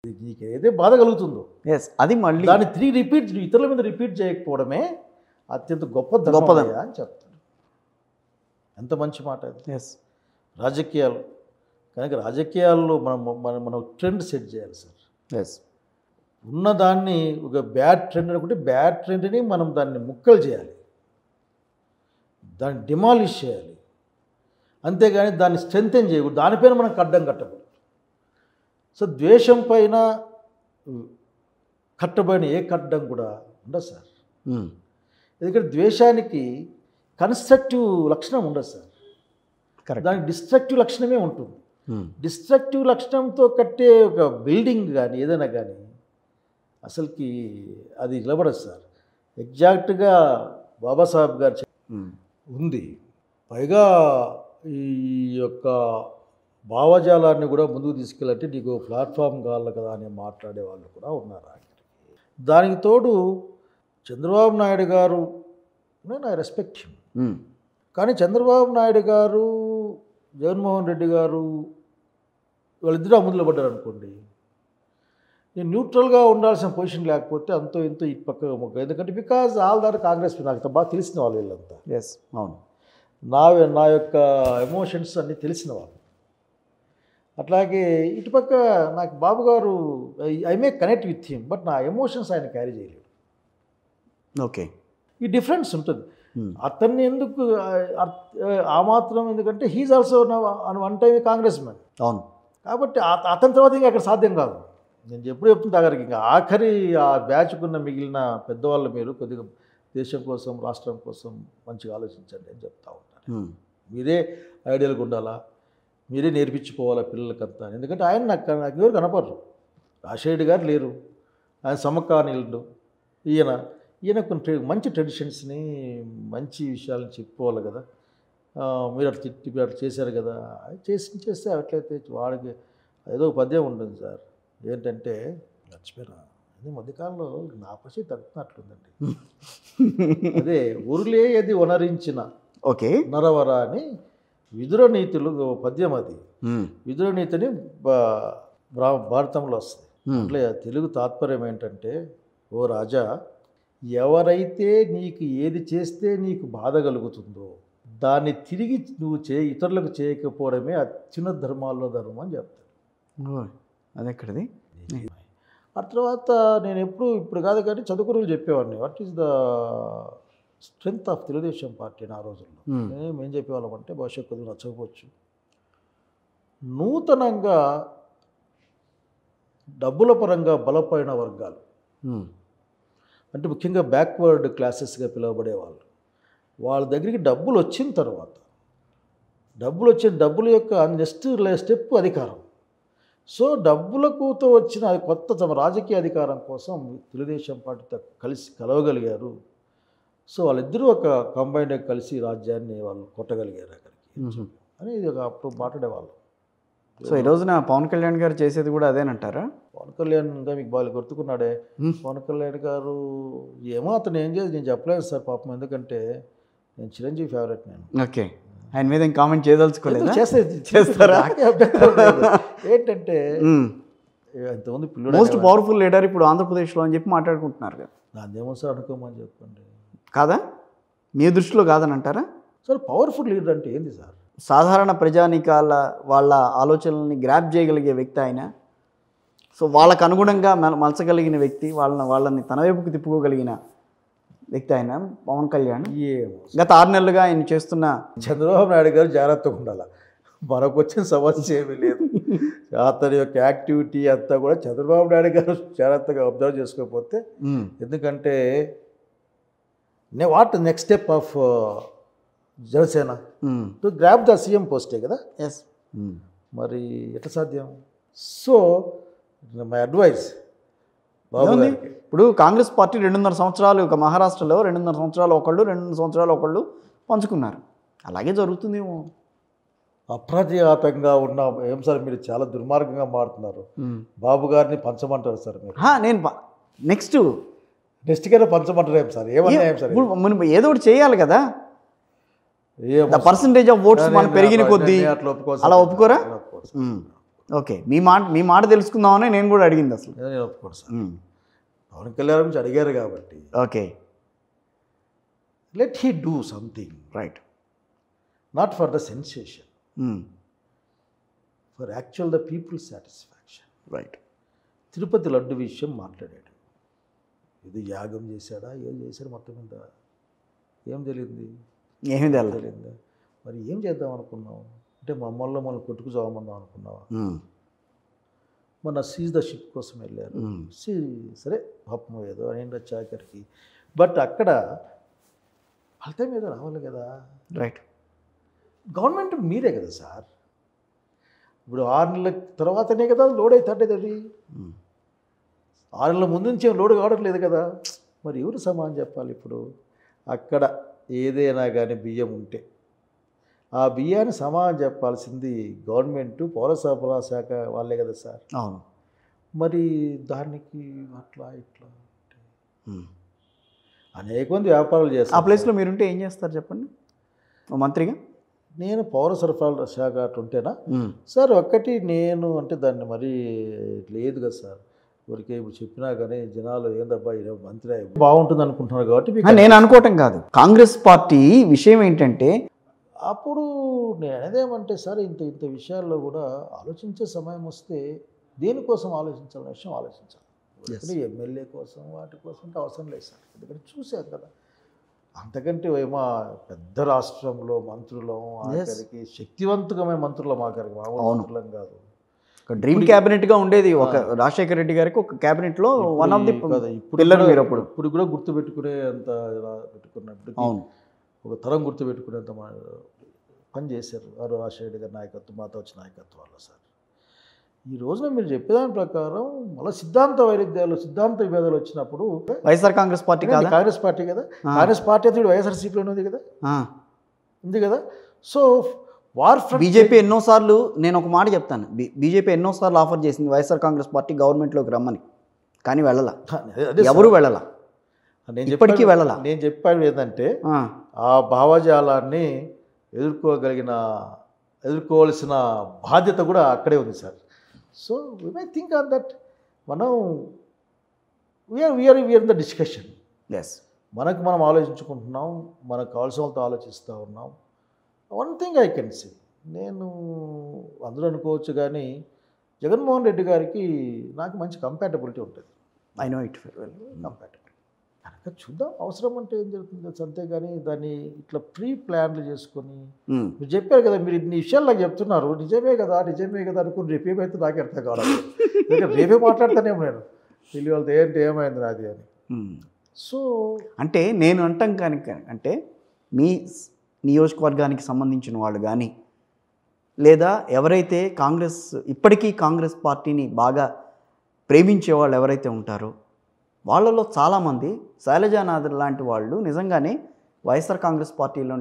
నీకు ఏదైతే బాధ కలుగుతుందో అది మళ్ళీ దాన్ని తిరిగి ఇతరుల మీద రిపీట్ చేయకపోవడమే అత్యంత గొప్పదనం అని చెప్తాడు. ఎంత మంచి మాట అది. రాజకీయాలు కనుక రాజకీయాల్లో మనం ట్రెండ్ సెట్ చేయాలి సార్. ఉన్నదాన్ని ఒక బ్యాడ్ ట్రెండ్ అనుకుంటే బ్యాడ్ ట్రెండ్ని మనం దాన్ని ముక్కలు చేయాలి, దాన్ని డిమాలిష్ చేయాలి, అంతేగాని దాన్ని స్ట్రెంథెన్ చేయకూడదు, దానిపైన మనం కడ్డం కట్టకూడదు. సో ద్వేషం పైన కట్టబడిన ఏ కడ్డం కూడా ఉండదు సార్. ఎందుకంటే ద్వేషానికి కన్స్ట్రక్టివ్ లక్షణం ఉండదు సార్, దానికి డిస్ట్రక్టివ్ లక్షణమే ఉంటుంది. డిస్ట్రక్టివ్ లక్షణంతో కట్టే ఒక బిల్డింగ్ కానీ ఏదైనా కానీ అసలుకి అది నిలబడదు సార్. ఎగ్జాక్ట్గా బాబాసాహెబ్ గారు ఉంది. పైగా ఈ యొక్క భావజాలాన్ని కూడా ముందుకు తీసుకెళ్ళంటే నీకు ప్లాట్ఫామ్ కావాలి కదా అని మాట్లాడే వాళ్ళు కూడా ఉన్నారు. దానికి తోడు చంద్రబాబు నాయుడు గారు, ఐ రెస్పెక్ట్ హిమ్, కానీ చంద్రబాబు నాయుడు గారు జగన్మోహన్ రెడ్డి గారు వాళ్ళిద్దరూ అముదులు పడ్డారు అనుకోండి, నేను న్యూట్రల్గా ఉండాల్సిన పొజిషన్ లేకపోతే అంతో ఇంతో ఇటు పక్క మొక్క. ఎందుకంటే బికాజ్ ఆల్ దాట్ కాంగ్రెస్ నాకు బాగా తెలిసిన వాళ్ళు వీళ్ళంతా. అవును, నా యొక్క ఎమోషన్స్ అన్నీ తెలిసిన వాళ్ళు. అట్లాగే ఇటుపక్క నాకు Babu garu I may connect with him, but నా ఎమోషన్స్ ఆయన క్యారీ చేయలేడు. ఓకే, ఈ డిఫరెన్స్ ఉంటుంది. అతన్ని ఎందుకు ఆ మాత్రం, ఎందుకంటే he's also one time Congress man. అవును, కాబట్టి అతని తర్వాత ఇంకా అక్కడ సాధ్యం కాదు. నేను ఎప్పుడు చెప్తున్నా దగ్గరికి, ఇంకా ఆఖరి ఆ బ్యాచ్కున్న మిగిలిన పెద్దవాళ్ళు మీరు కొద్దిగా దేశం కోసం రాష్ట్రం కోసం మంచిగా ఆలోచించండి అని చెప్తా ఉంటాను. మీరే ఐడియల్గా ఉండాలా, మీరే నేర్పించుకోవాలా పిల్లలకంతా. ఎందుకంటే ఆయన నాకు ఎవరు కనపడరు. రాజశేఖర్ గారు లేరు, ఆయన సమకాలీనుడు. ఈయన కొన్ని మంచి ట్రెడిషన్స్ని మంచి విషయాలను చెప్పుకోవాలి కదా. మీరు అట్లా తిట్టి మీరు అట్లా చేశారు కదా, చేస్తే అట్లయితే వాడికి ఏదో పద్యం ఉంటుంది సార్, ఏంటంటే మర్చిపోయినా అదే మధ్యకాలంలో నా పసి తగ్గుతున్నట్లుందండి. అదే ఉరులే అది వనరించిన నరవర అని విదుర నీతులు పద్యం. అది విదుర నీతిని భారతంలో వస్తుంది. అట్లే తెలుగు తాత్పర్యం ఏంటంటే, ఓ రాజా, ఎవరైతే నీకు ఏది చేస్తే నీకు బాధ కలుగుతుందో దాన్ని తిరిగి నువ్వు ఇతరులకు చేయకపోవడమే అత్యున్నత ధర్మాల్లో ధర్మం అని చెప్తాను. అదెక్కడిది? ఆ తర్వాత నేను ఇప్పుడు కాదు కానీ చదువుకుని చెప్పేవాడిని, what is the strength of Telugu Desam party ఆ రోజుల్లో. మేమేం చెప్పేవాళ్ళం అంటే, భవిష్యత్తు కొద్దిగా నచ్చకపోవచ్చు, నూతనంగా డబ్బుల పరంగా బలపడిన వర్గాలు అంటే ముఖ్యంగా బ్యాక్వర్డ్ క్లాసెస్గా పిలువబడేవాళ్ళు, వాళ్ళ దగ్గరికి డబ్బులు వచ్చిన తర్వాత డబ్బుల యొక్క నెక్స్ట్ స్టెప్ అధికారం. సో డబ్బులకుతో వచ్చిన కొత్త తమ రాజకీయ అధికారం కోసం తెలుగుదేశం పార్టీతో కలవగలిగారు. సో వాళ్ళిద్దరూ ఒక కంబైన్డ్గా కలిసి రాజ్యాన్ని వాళ్ళు కొట్టగలిగారు అక్కడికి అని అప్పుడు మాట్లాడేవాళ్ళు. సో ఈ రోజున పవన్ కళ్యాణ్ గారు చేసేది కూడా అదేనంటారా? పవన్ కళ్యాణ్ ఇంకా మీకు బాగా గుర్తుకున్నాడే. పవన్ కళ్యాణ్ గారు ఏమో అతను ఏం చేసి నేను చెప్పలేదు సార్ పాపం, ఎందుకంటే నేను చిరంజీవి ఫేవరెట్. నేను ఓకే, ఆయన మీద ఏం కామెంట్ చేయదలుచుకోలేదు. చేస్తారా? ఏంటంటే ఇంతమంది పిల్లలు మోస్ట్ పవర్ఫుల్ లీడర్ ఇప్పుడు ఆంధ్రప్రదేశ్లో అని చెప్పి మాట్లాడుకుంటున్నారు కదా. నాదేమో సార్ అనుకోమని చెప్పండి. కాదా, మీ దృష్టిలో కాదని అంటారా? సార్ పవర్ఫుల్ లీడర్ అంటే ఏంది సార్? సాధారణ ప్రజానికాల వాళ్ళ ఆలోచనల్ని గ్రాప్ చేయగలిగే వ్యక్తి ఆయన. సో వాళ్ళకు అనుగుణంగా మలచగలిగిన వ్యక్తి, వాళ్ళని తన వైపుకి తిప్పుకోగలిగిన వ్యక్తి ఆయన పవన్ కళ్యాణ్. గత 6 నెలలుగా ఆయన చేస్తున్న చంద్రబాబు నాయుడు గారు జాగ్రత్తగా ఉండాలి, మనకు వచ్చిన సమస్య ఏమీ లేదు. అతని యొక్క యాక్టివిటీ అంతా కూడా చంద్రబాబు నాయుడు గారు జాగ్రత్తగా అబ్జర్వ్ చేసుకోకపోతే, ఎందుకంటే what next step of Janasena to grab the CM పోస్టే కదా. మరి ఎట్లా సాధ్యం? సో మై అడ్వైస్ ఇప్పుడు కాంగ్రెస్ పార్టీ 2.5 సంవత్సరాలు ఒక మహారాష్ట్రలో 2.5 సంవత్సరాలు ఒకళ్ళు 2 సంవత్సరాలు ఒకళ్ళు పంచుకున్నారు. అలాగే జరుగుతుందేమో. అప్రతిఘాతంగా ఉన్న ఏం సార్ మీరు చాలా దుర్మార్గంగా మారుతున్నారు. బాబు గారిని పంచమంటారు సార్ మీరు? నేను నెక్స్ట్ గారు పంచమంటారు ఏం సార్? ఏమన్నా ఏం సార్? ఏదో ఒకటి చేయాలి కదా. పర్సంటేజ్ ఆఫ్ ఓట్స్ మనం పెరిగిన కొద్దీ అలా ఒప్పుకోరా? ఓకే, మీ మాట తెలుసుకుందామని నేను కూడా అడిగింది అసలు. నేను ఒప్పుకోను సార్. పవన్ కళ్యాణ్ గురించి అడిగారు కాబట్టి okay, let he do something right. Not for the sensation, for actual the people satisfaction. Right. Tirupati laddu విషయం మాట్లాడాడు. ఇది యాగం చేశాడా, ఏం చేశాడు, మొత్తం మీద ఏం తెలియంది, ఏమీ తెలియదు. మరి ఏం చేద్దాం అనుకున్నావు అంటే మమ్మల్ని మనం కొట్టుకు చావమందాం అనుకున్నావా? మన సీజ్ ద షిప్ కోసం వెళ్ళారు. సరే పాపం ఏదో అయింది చాకరికి, బట్ అక్కడ ఫలితం మీద రావాలి కదా. రైట్. గవర్నమెంట్ మీరే కదా సార్. ఇప్పుడు 6 నెలల తర్వాతనే కదా లోడ్ అవుతుండేది. అది 6 నెలల ముందు నుంచి లోడ్ కావడం లేదు కదా. మరి ఎవరు సమానం చెప్పాలి? ఇప్పుడు అక్కడ ఏదైనా కానీ బియ్యం ఉంటే ఆ బియ్యాన్ని సమానం చెప్పాల్సింది గవర్నమెంట్, పౌర సరఫరా శాఖ వాళ్ళే కదా సార్. అవును. మరి దానికి అట్లా ఇట్లా అనేక మంది వ్యాపారాలు చేస్తారు. ఆ ప్లేస్లో మీరుంటే ఏం చేస్తారు చెప్పండి మంత్రిగా? నేను పౌర సరఫరాల శాఖ అటుంటేనా సార్ ఒక్కటి నేను అంటే దాన్ని మరీ లేదు కదా సార్. ఊరికే ఇప్పుడు చెప్పినా కానీ జనాలు ఏందబ్బా మంత్రి బాగుంటుంది అనుకుంటున్నారు కాబట్టి నేను అనుకోవటం కాదు. కాంగ్రెస్ పార్టీ విషయం ఏంటంటే అప్పుడు నేను అనేదేమంటే సార్ ఇంత ఇంత విషయాల్లో కూడా ఆలోచించే సమయం వస్తే దేనికోసం ఆలోచించాలనే విషయం ఆలోచించాలి. ఎమ్మెల్యే కోసం వాటి కోసం అంటే అవసరం లేదు సార్. ఎందుకంటే చూసాం కదా, అంతకంటే ఏమో పెద్ద రాష్ట్రంలో మంత్రులం, ఆఖరికి శక్తివంతమైన మంత్రులం, ఆఖరికి మామూలు మంత్రులం కాదు. డ్రీమ్ క్యాబినెట్గా ఉండేది ఒక రాజశేఖర రెడ్డి గారికి. ఒక క్యాబినెట్లో వన్ ఆఫ్ ది పిల్లర్ మీరు అప్పుడు ఇప్పుడు కూడా గుర్తుపెట్టుకునే అంత పెట్టుకున్నప్పటికీ ఒక తరం గుర్తుపెట్టుకునేంత పని చేశారు వారు రాజశేఖర రెడ్డి గారి నాయకత్వం, మాతో వచ్చిన నాయకత్వాల్లో సార్. ఈ రోజున మీరు చెప్పేదాని ప్రకారం మళ్ళీ సిద్ధాంత వైరుధ్యాలు, సిద్ధాంత విభేదాలు వచ్చినప్పుడు వైఎస్ఆర్ కాంగ్రెస్ పార్టీ కాదు, కాంగ్రెస్ పార్టీ కదా. కాంగ్రెస్ పార్టీ అయితే వైఎస్ఆర్సీపీలోనే ఉంది కదా, ఉంది కదా. సో వార్ బీజేపీ ఎన్నోసార్లు, నేను ఒక మాట చెప్తాను, బీజేపీ ఎన్నోసార్లు ఆఫర్ చేసింది వైఎస్ఆర్ కాంగ్రెస్ పార్టీ గవర్నమెంట్లోకి రమ్మని, కానీ వెళ్ళాల, ఎవరు వెళ్ళాల, ఇప్పటికీ వెళ్ళాల. నేను చెప్పాను ఏంటంటే ఆ భావజాలాన్ని ఎదుర్కోవాల్సిన బాధ్యత కూడా అక్కడే ఉంది sir. So we may think on that. మనం we're in the discussion. Yes, మనకు మనం ఆలోచించుకుంటున్నాం, మనకు కావాల్సిన వాళ్ళతో ఆలోచిస్తూ ఉన్నాం. One thing I can see, నేను అందరూ అనుకోవచ్చు కానీ జగన్మోహన్ రెడ్డి గారికి నాకు మంచి కంపాటబిలిటీ ఉంటుంది. I know it very well. Compatibility కనుక చూద్దాం, అవసరం అంటే ఏం జరుగుతుంది అంతేగాని దాన్ని ఇట్లా ప్రీ ప్లాన్లు చేసుకొని మీరు చెప్పారు కదా, మీరు ఇన్ని విషయాలు నాకు చెప్తున్నారు, నిజమే కదా అనుకుని రేపేమైతే నాకు అర్థం కావాలి. రేపే మాట్లాడతానేమో నేను వెళ్ళి వాళ్ళతో ఏంటి ఏమైంది నాది అని. సో అంటే నేను అంటాం కానీ అంటే మీ నియోజకవర్గానికి సంబంధించిన వాళ్ళు కానీ లేదా ఎవరైతే ఇప్పటికీ కాంగ్రెస్ పార్టీని బాగా ప్రేమించే వాళ్ళు ఎవరైతే ఉంటారో వాళ్ళలో చాలామంది, శైలజానాథ్ లాంటి వాళ్ళు నిజంగానే వైఎస్ఆర్ కాంగ్రెస్ పార్టీలో